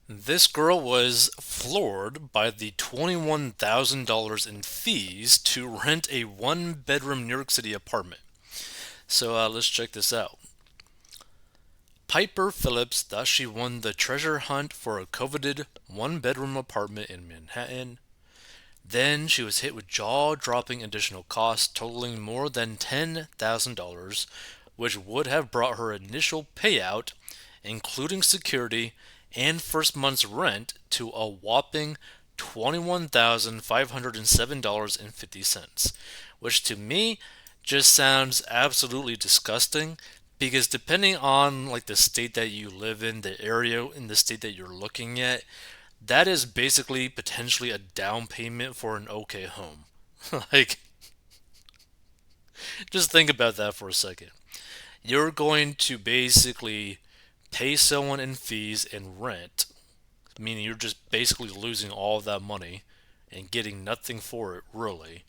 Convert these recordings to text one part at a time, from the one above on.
This girl was floored by the $21,000 in fees to rent a one bedroom New York City apartment. So let's check this out. Piper Phillips thus she won the treasure hunt for a coveted one bedroom apartment in Manhattan. Then she was hit with jaw dropping additional costs totaling more than $10,000, which would have brought her initial payout, including security and first month's rent, to a whopping $21,507.50, which to me just sounds absolutely disgusting because depending on like the state that you live in, the area in the state that you're looking at, that is basically potentially a down payment for an okay home. Like, just think about that for a second. You're going to basically pay someone in fees and rent, meaning you're just basically losing all of that money and getting nothing for it, really.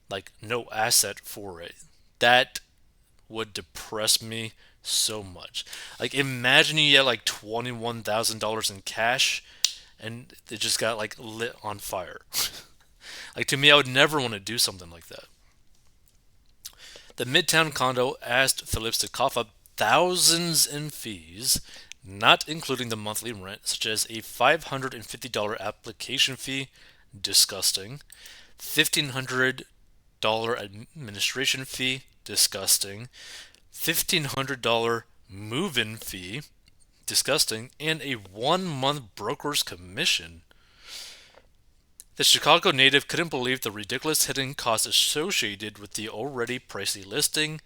Like, no asset for it. That would depress me so much. Like, imagine you get like $21,000 in cash and it just got like lit on fire. Like to me, I would never want to do something like that. The Midtown condo asked Phillips to cough up thousands in fees, not including the monthly rent, such as a $550 application fee, disgusting, $1,500 administration fee, disgusting, $1,500 move in fee, disgusting, and a 1 month broker's commission. The Chicago native couldn't believe the ridiculous hidden costs associated with the already pricey listing,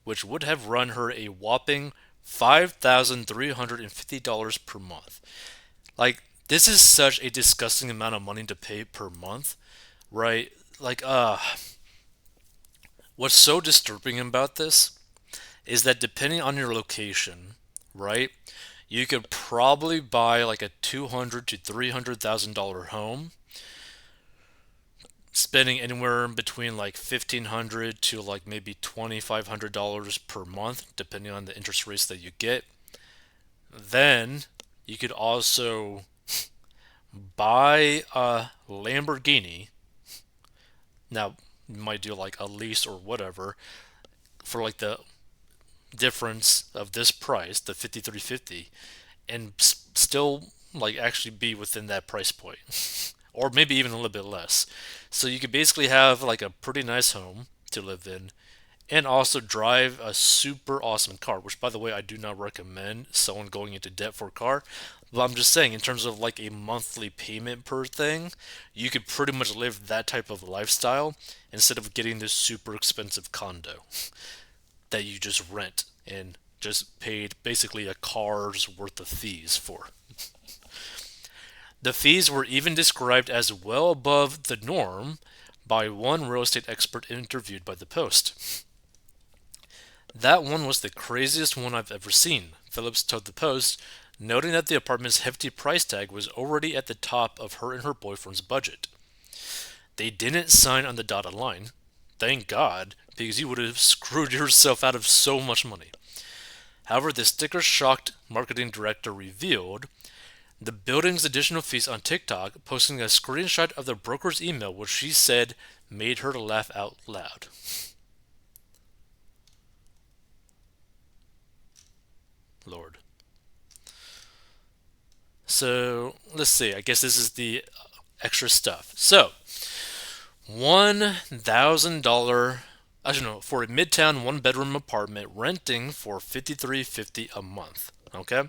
which would have run her a whopping $5,350 per month. Like, this is such a disgusting amount of money to pay per month, right? Like, what's so disturbing about this is that depending on your location, right, you could probably buy like a $200 to $300,000 home spending anywhere between like $1,500 to like maybe $2,500 per month, depending on the interest rates that you get. Then you could also buy a Lamborghini. Now, you might do like a lease or whatever for like the difference of this price, the 5350, and still like actually be within that price point. Or maybe even a little bit less. So you could basically have like a pretty nice home to live in and also drive a super awesome car, which by the way, I do not recommend someone going into debt for a car. But I'm just saying, in terms of like a monthly payment per thing, you could pretty much live that type of lifestyle instead of getting this super expensive condo that you just rent and just paid basically a car's worth of fees for. The fees were even described as well above the norm by one real estate expert interviewed by the Post. That one was the craziest one I've ever seen, Phillips told the Post, noting that the apartment's hefty price tag was already at the top of her and her boyfriend's budget. They didn't sign on the dotted line. Thank God, because you would have screwed yourself out of so much money. However, the sticker shocked marketing director revealed the building's additional fees on TikTok, posting a screenshot of the broker's email, which she said made her laugh out loud. Lord. So, let's see. I guess this is the extra stuff. So, $1,000, I don't know, for a midtown one bedroom apartment renting for $53.50 a month. Okay?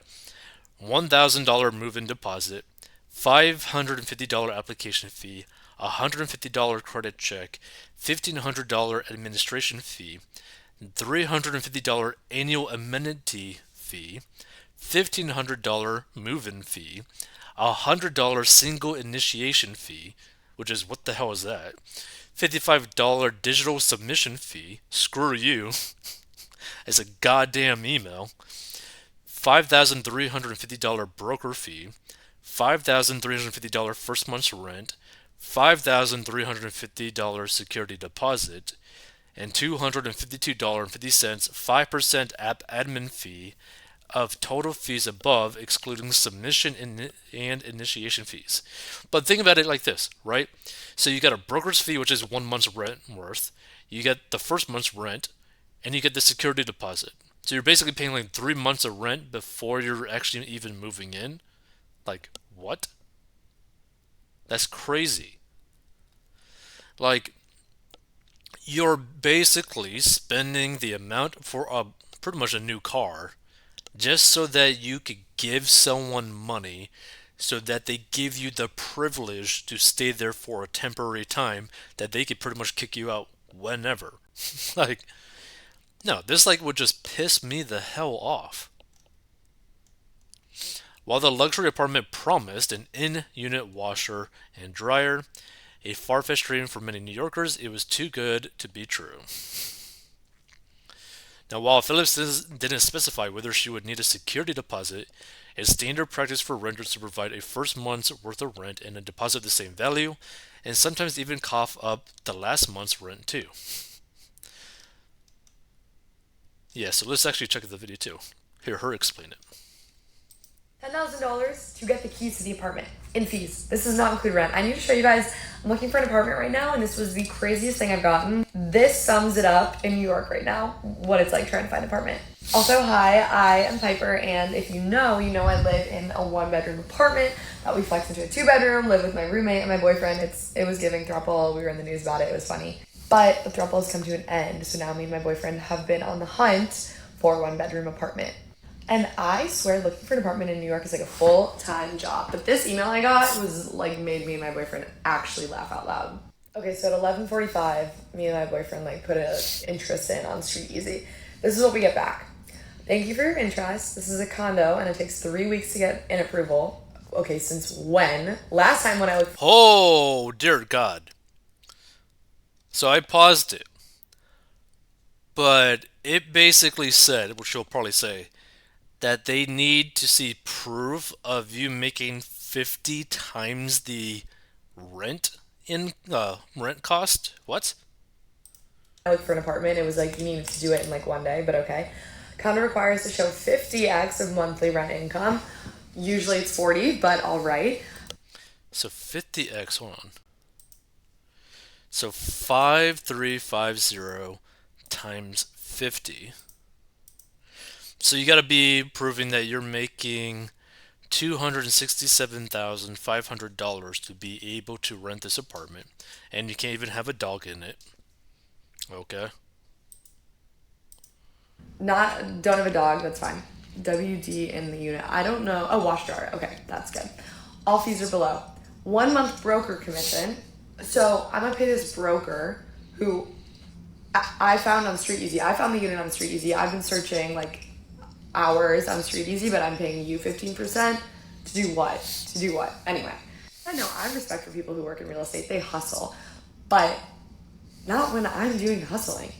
$1,000 move in deposit, $550 application fee, $150 credit check, $1,500 administration fee, $350 annual amenity fee, $1,500 move in fee, $100 single initiation fee, which is what the hell is that? $55 digital submission fee, screw you, it's a goddamn email. $5,350 broker fee, $5,350 first month's rent, $5,350 security deposit, and $252.50 5% app admin fee, of total fees above, excluding submission and initiation fees. But think about it like this, right? So you got a broker's fee, which is 1 month's rent worth. You get the first month's rent, and you get the security deposit. So you're basically paying like 3 months of rent before you're actually even moving in. Like, what? That's crazy. Like, you're basically spending the amount for a pretty much a new car just so that you could give someone money so that they give you the privilege to stay there for a temporary time that they could pretty much kick you out whenever. Like, no, this like would just piss me the hell off. While the luxury apartment promised an in-unit washer and dryer, a far-fetched dream for many New Yorkers, it was too good to be true. Now, while Phillips didn't specify whether she would need a security deposit, it's standard practice for renters to provide a first month's worth of rent and a deposit of the same value, and sometimes even cough up the last month's rent too. Yeah, so let's actually check out the video too. Hear her explain it. $10,000 to get the keys to the apartment in fees. This does not include rent. I need to show you guys, I'm looking for an apartment right now, and this was the craziest thing I've gotten. This sums it up in New York right now, what it's like trying to find an apartment. Also, hi, I am Piper, and if you know I live in a 1-bedroom apartment that we flexed into a 2-bedroom, live with my roommate and my boyfriend. It was giving throuple. We were in the news about it. It was funny. But the throuple has come to an end, so now me and my boyfriend have been on the hunt for a 1-bedroom apartment. And I swear looking for an apartment in New York is like a full-time job. But this email I got was like made me and my boyfriend actually laugh out loud. Okay, so at 11:45, me and my boyfriend like put an interest in on Street Easy. This is what we get back. Thank you for your interest. This is a condo and it takes 3 weeks to get an approval. Okay, since when? Last time when I looked. Oh, dear God. So I paused it. But it basically said, which you'll probably say, that they need to see proof of you making 50 times the rent cost. What? I looked for an apartment. It was like you needed to do it in like one day, but okay. Condo requires to show 50x of monthly rent income. Usually it's 40, but all right. So 50x, hold on. So 5350 times 50. So you got to be proving that you're making $267,500 to be able to rent this apartment, and you can't even have a dog in it. Okay. Don't have a dog, that's fine. WD in the unit. I don't know. Oh, wash dryer. Okay, that's good. All fees are below. 1 month broker commission. So I'm gonna pay this broker who I found on Street Easy. I found the unit on Street Easy. I've been searching like hours on Street Easy, but I'm paying you 15% to do what? To do what? Anyway, I know I have respect for people who work in real estate. They hustle, but not when I'm doing hustling.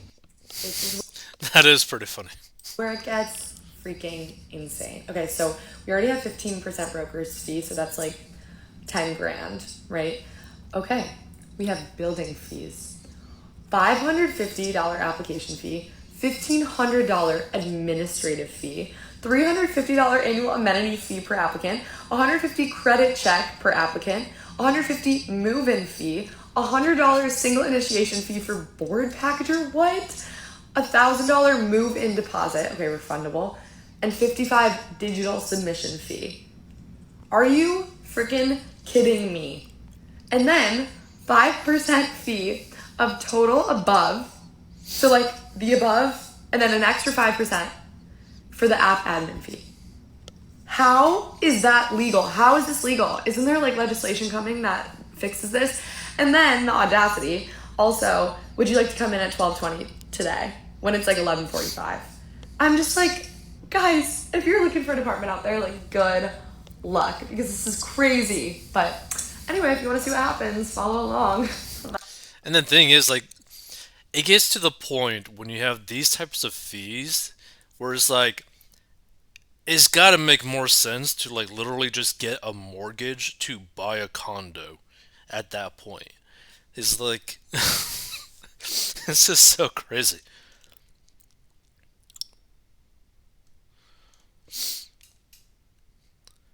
This is That is pretty funny. where it gets freaking insane. Okay, so we already have 15% broker's fee, so that's like 10 grand, right? Okay, we have building fees. $550 application fee, $1,500 administrative fee, $350 annual amenity fee per applicant, $150 credit check per applicant, $150 move-in fee, $100 single initiation fee for board packager, what? $1,000 move-in deposit, okay, refundable, and $55 digital submission fee. Are you freaking kidding me? And then 5% fee of total above, so like the above, and then an extra 5% for the app admin fee. How is that legal? How is this legal? Isn't there like legislation coming that fixes this? And then the audacity, also, would you like to come in at 12:20 today when it's like 11:45? I'm just like, guys, if you're looking for an apartment out there, like good luck because this is crazy. But anyway, if you want to see what happens, follow along. And the thing is, like, it gets to the point when you have these types of fees where it's like, it's got to make more sense to, like, literally just get a mortgage to buy a condo at that point. It's like, it's just so crazy.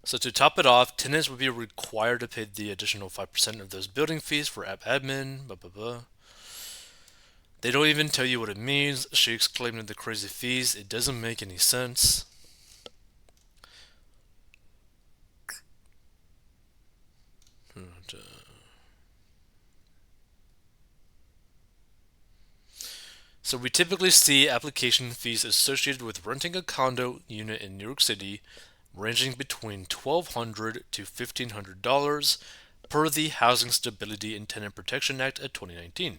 So to top it off, tenants would be required to pay the additional 5% of those building fees for app admin, blah blah blah. They don't even tell you what it means. She exclaimed at the crazy fees. It doesn't make any sense. So we typically see application fees associated with renting a condo unit in New York City ranging between $1,200 to $1,500 per the Housing Stability and Tenant Protection Act of 2019.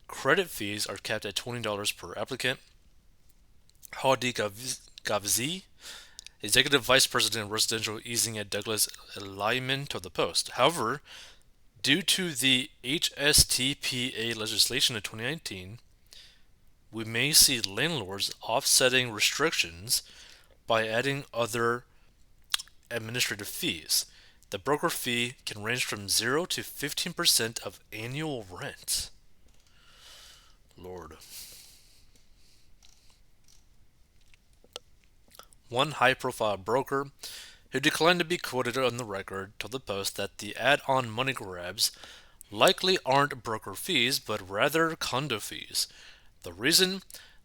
Credit fees are capped at $20 per applicant. Hadi Gavzi, Executive Vice President of Residential Easing at Douglas Lyman, told the Post. However, due to the HSTPA legislation of 2019, we may see landlords offsetting restrictions by adding other administrative fees. The broker fee can range from 0 to 15% of annual rent. Lord. One high profile broker who declined to be quoted on the record told the Post that the add on money grabs likely aren't broker fees but rather condo fees. The reason?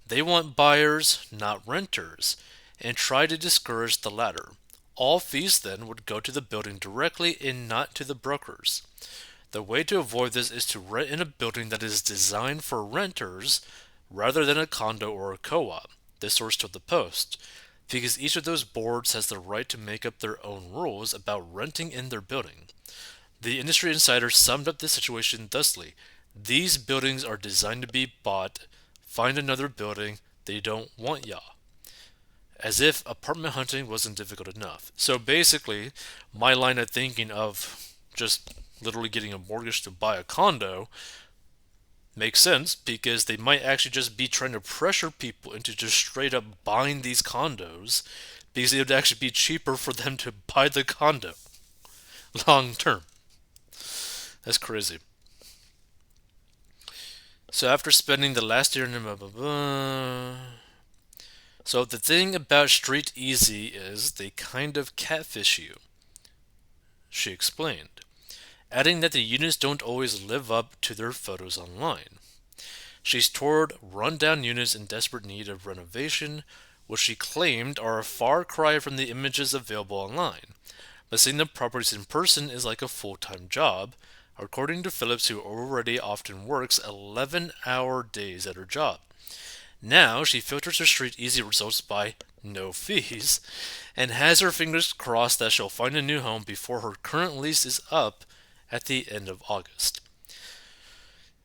They want buyers, not renters, and try to discourage the latter. All fees then would go to the building directly and not to the brokers. The way to avoid this is to rent in a building that is designed for renters rather than a condo or a co-op, this source told the Post, because each of those boards has the right to make up their own rules about renting in their building. The industry insider summed up the situation thusly: these buildings are designed to be bought, find another building, they don't want ya. As if apartment hunting wasn't difficult enough. So basically, my line of thinking of just literally getting a mortgage to buy a condo makes sense because they might actually just be trying to pressure people into just straight up buying these condos because it would actually be cheaper for them to buy the condo long term. That's crazy. So after spending the last year in blah, blah, blah. So the thing about Street Easy is they kind of catfish you, she explained, adding that the units don't always live up to their photos online. She's toured rundown units in desperate need of renovation, which she claimed are a far cry from the images available online. But seeing the properties in person is like a full-time job, according to Phillips, who already often works 11-hour days at her job. Now she filters her Street Easy results by no fees and has her fingers crossed that she'll find a new home before her current lease is up at the end of August.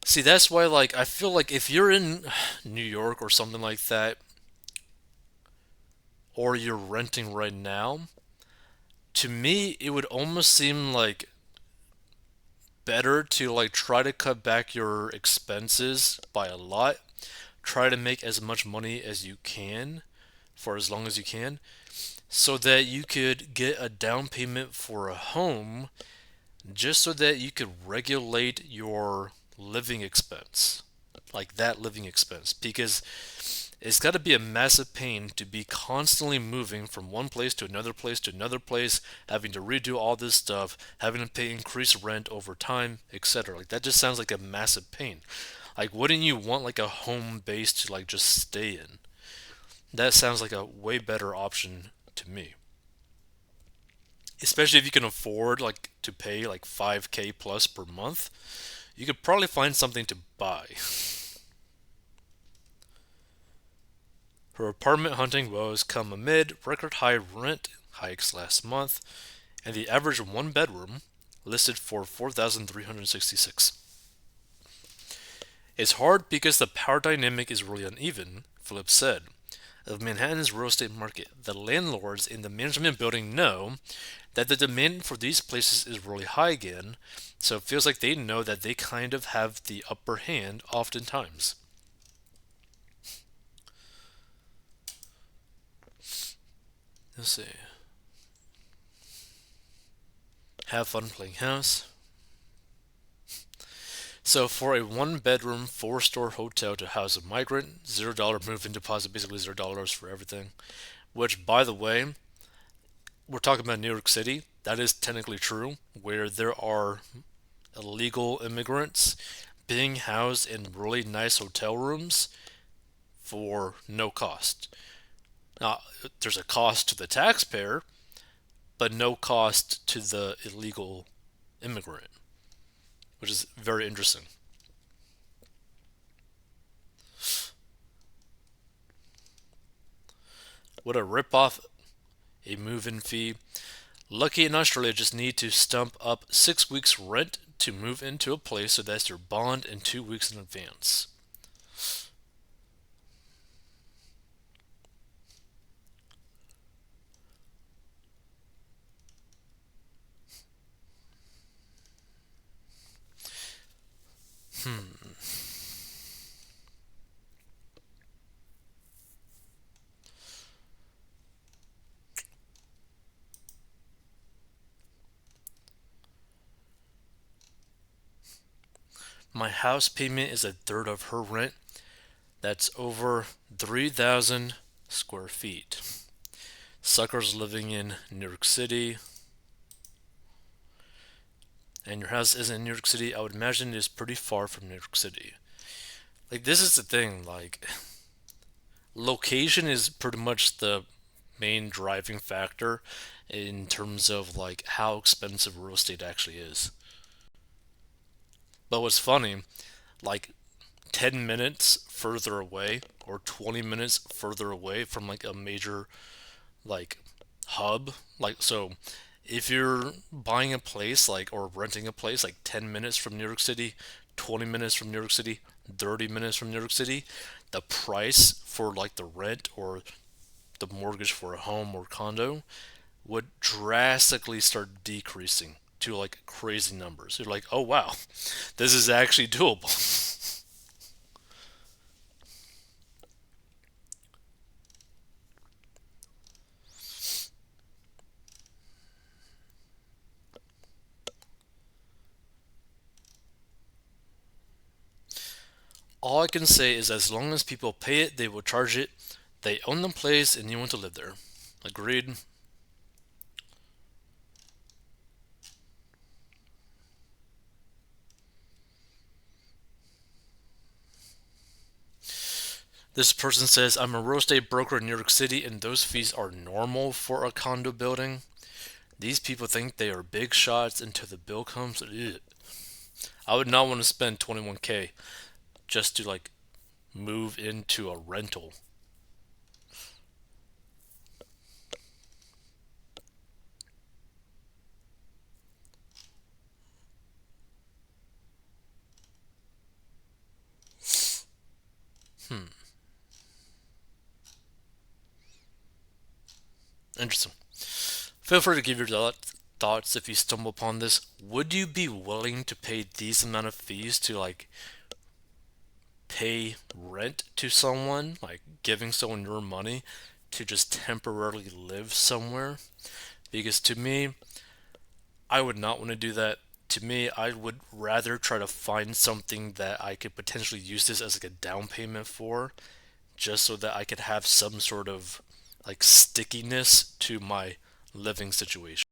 See, that's why, like, I feel like if you're in New York or something like that, or you're renting right now, to me, it would almost seem like better to, like, try to cut back your expenses by a lot. Try to make as much money as you can for as long as you can so that you could get a down payment for a home just so that you could regulate your living expense, like that living expense, because it's got to be a massive pain to be constantly moving from one place to another place to another place, having to redo all this stuff, having to pay increased rent over time, etc. Like that just sounds like a massive pain. Like wouldn't you want like a home base to like just stay in? That sounds like a way better option to me. Especially if you can afford like to pay like 5K plus per month, you could probably find something to buy. Her apartment hunting woes come amid record high rent hikes last month, and the average one bedroom listed for 4,366. It's hard because the power dynamic is really uneven, Phillips said. Of Manhattan's real estate market, the landlords in the management building know that the demand for these places is really high again, so it feels like they know that they kind of have the upper hand oftentimes. Let's see. Have fun playing house. So for a one bedroom, four-star hotel to house a migrant, $0 move-in deposit, basically $0 for everything. Which, by the way, we're talking about New York City, that is technically true, where there are illegal immigrants being housed in really nice hotel rooms for no cost. Now, there's a cost to the taxpayer, but no cost to the illegal immigrant, which is very interesting. What a rip-off a move-in fee. Lucky in Australia just need to stump up 6 weeks rent to move into a place, so that's your bond in 2 weeks in advance. My house payment is a third of her rent. That's over 3,000 square feet. Suckers living in New York City. And your house isn't in New York City. I would imagine it is pretty far from New York City. Like, this is the thing. Like, location is pretty much the main driving factor in terms of like how expensive real estate actually is. But what's funny, like 10 minutes further away or 20 minutes further away from like a major like hub, like so if you're buying a place like or renting a place like 10 minutes from New York City, 20 minutes from New York City, 30 minutes from New York City, the price for like the rent or the mortgage for a home or condo would drastically start decreasing to like crazy numbers. You're like, oh wow, this is actually doable. All I can say is as long as people pay it, they will charge it. They own the place and you want to live there. Agreed. This person says, I'm a real estate broker in New York City and those fees are normal for a condo building. These people think they are big shots until the bill comes. Ugh. I would not want to spend 21K just to like move into a rental. Interesting. Feel free to give your thoughts if you stumble upon this. Would you be willing to pay these amount of fees to like pay rent to someone, like giving someone your money to just temporarily live somewhere? Because to me, I would not want to do that. To me, I would rather try to find something that I could potentially use this as like a down payment for, just so that I could have some sort of like stickiness to my living situation.